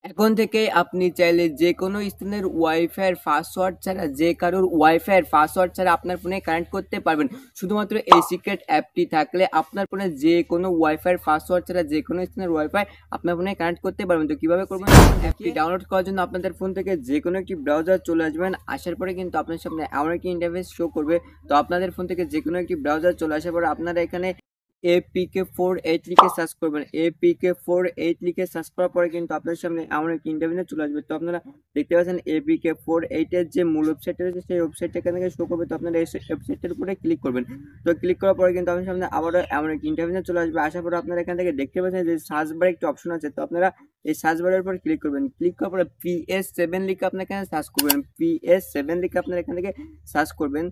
এখন থেকে আপনি চাইলে যে কোনো স্থানের ওয়াইফাইয়ের পাসওয়ার্ড ছাড়া আপনার ফোনে কানেক্ট করতে পারবেন। শুধুমাত্র এই সিক্রেট অ্যাপটি থাকলে আপনার ফোনে যে কোনো ওয়াইফাইয়ের পাসওয়ার্ড ছাড়া যে কোনো স্থানের ওয়াইফাই আপনার ফোনে কানেক্ট করতে পারবেন। তো কীভাবে করবেন? অ্যাপটি ডাউনলোড করার জন্য আপনাদের ফোন থেকে যে কোনো একটি ব্রাউজার চলে আসবেন। আসার পরে কিন্তু আপনার সামনে এমন একটি ইন্টারফেস শো করবে। তো আপনাদের ফোন থেকে যে কোনো একটি ব্রাউজার চলে আসার পরে আপনারা এখানে APK48 লিখে সার্চ করবেন। APK48 লিখে সার্চ করার পরে কিন্তু আপনার সামনে এমন একটি ইন্টারফেস চলে আসবে। তো আপনারা দেখতে পাচ্ছেন APK48 এর যে মূল ওয়েবসাইটটা রয়েছে সেই ওয়েবসাইটটা এখান থেকে শো করবে। তো আপনারা এই ওয়েবসাইটটার উপরে ক্লিক করবেন। তো ক্লিক করার পরে কিন্তু আপনার সামনে আবারও এমন একটি ইন্টারফেস চলে আসবে। আসার পরে আপনারা এখান থেকে দেখতে পাচ্ছেন যে সার্চ বারে একটি অপশন আছে। তো আপনারা এই সার্চ বারের উপর ক্লিক করবেন। ক্লিক করার পরে PS7 লিখে আপনারা এখানে সার্চ করবেন। PS7 লিখে আপনারা এখান থেকে সার্চ করবেন।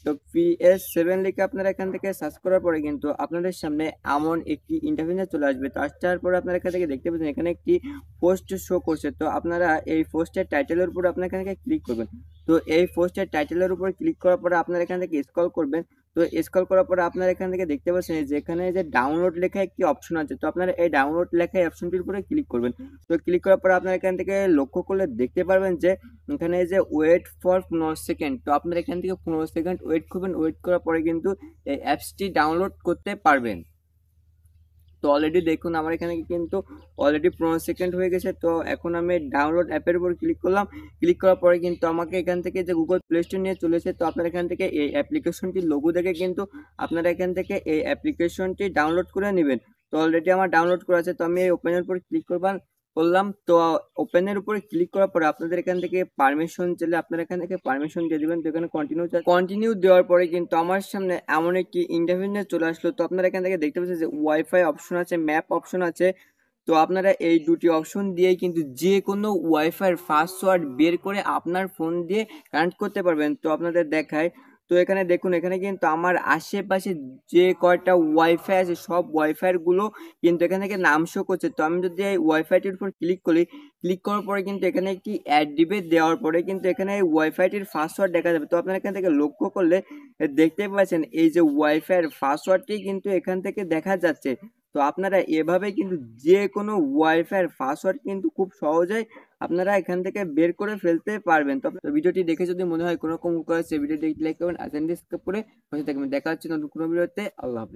তো PS7 লিখে আপনারা এখান থেকে সার্চ করার পরে কিন্তু আপনাদের সামনে এমন একটি ইন্টারফেস চলে আসবে। তো আসার পরে আপনারা এখান থেকে দেখতে পাচ্ছেন এখানে একটি পোস্ট শো করছে। তো আপনারা এই পোস্টের টাইটেলের উপর আপনার এখান থেকে ক্লিক করবেন। তো এই পোস্টের টাইটেলের উপর ক্লিক করার পরে আপনারা এখান থেকে স্ক্রল করবেন। তো স্ক্রল করার পরে আপনারা এখান থেকে দেখতে পাচ্ছেন যেখানে যে ডাউনলোড লেখা একটি অপশন আছে। তো আপনারা এই ডাউনলোড লেখা অপশনটির উপরে ক্লিক করবেন। তো ক্লিক করার পরে আপনারা এখান থেকে লক্ষ্য করলে দেখতে পারবেন যে এখানে যে ওয়েট ফর 15 সেকেন্ড। তো আপনারা এখান থেকে 15 সেকেন্ড ওয়েট করবেন। ওয়েট করার পরে কিন্তু এই অ্যাপসটি ডাউনলোড করতে পারবেন। তো অলরেডি দেখুন আমার এখানে কিন্তু অলরেডি 15 সেকেন্ড হয়ে গেছে। তো এখন আমি ডাউনলোড অ্যাপের উপর ক্লিক করলাম। ক্লিক করার পরে কিন্তু আমাকে এখান থেকে যে গুগল প্লে স্টোর নিয়ে চলেছে। তো আপনারা এখান থেকে এই অ্যাপ্লিকেশনটির লোগো দেখে কিন্তু আপনারা এখান থেকে এই অ্যাপ্লিকেশনটি ডাউনলোড করে নেবেন। তো অলরেডি আমার ডাউনলোড করা আছে। তো আমি এই ওপেনের উপর ক্লিক করলাম। তো ওপেনের উপরে ক্লিক করার পরে আপনাদের এখান থেকে পারমিশন চাইলে আপনারা এখান থেকে পারমিশন দিয়ে দিবেন। তো এখানে কন্টিনিউ দেওয়ার পরে কিন্তু আমার সামনে এমন একটি ইন্টারফেস চলে আসলো। তো আপনারা এখান থেকে দেখতে পাচ্ছেন যে ওয়াইফাই অপশন আছে, ম্যাপ অপশন আছে। তো আপনারা এই দুটি অপশন দিয়েই কিন্তু যে কোনো ওয়াইফাইয়ের পাসওয়ার্ড বের করে আপনার ফোন দিয়ে কানেক্ট করতে পারবেন। তো আপনাদের দেখায়। তো এখানে দেখুন এখানে কিন্তু আমার আশেপাশে যে কয়টা ওয়াইফাই আছে সব ওয়াইফাইগুলো কিন্তু এখান থেকে নাম শো করছে। তো আমি যদি এই ওয়াইফাইটির উপর ক্লিক করি, ক্লিক করার পরে কিন্তু এখানে একটি অ্যাড দিবে। দেওয়ার পরে কিন্তু এখানে এই ওয়াইফাইটির পাসওয়ার্ড দেখা যাবে। তো আপনারা এখান থেকে লক্ষ্য করলে দেখতে পাচ্ছেন এই যে ওয়াইফাইয়ের পাসওয়ার্ডটি কিন্তু এখান থেকে দেখা যাচ্ছে। তো আপনারা এভাবে কিন্তু যে কোনো ওয়াইফাইয়ের পাসওয়ার্ড কিন্তু খুব সহজেই আপনারা এখান থেকে বের করে ফেলতে পারবেন। তো ভিডিওটি দেখে যদি মনে হয় কোনো রকম উপকার হচ্ছে ভিডিওটি লাইক করবেন আর চ্যানেলটি সাবস্ক্রাইব করে পাশে থাকবেন। দেখা হচ্ছে নতুন কোনো ভিডিওতে। আল্লাহ হাফেজ।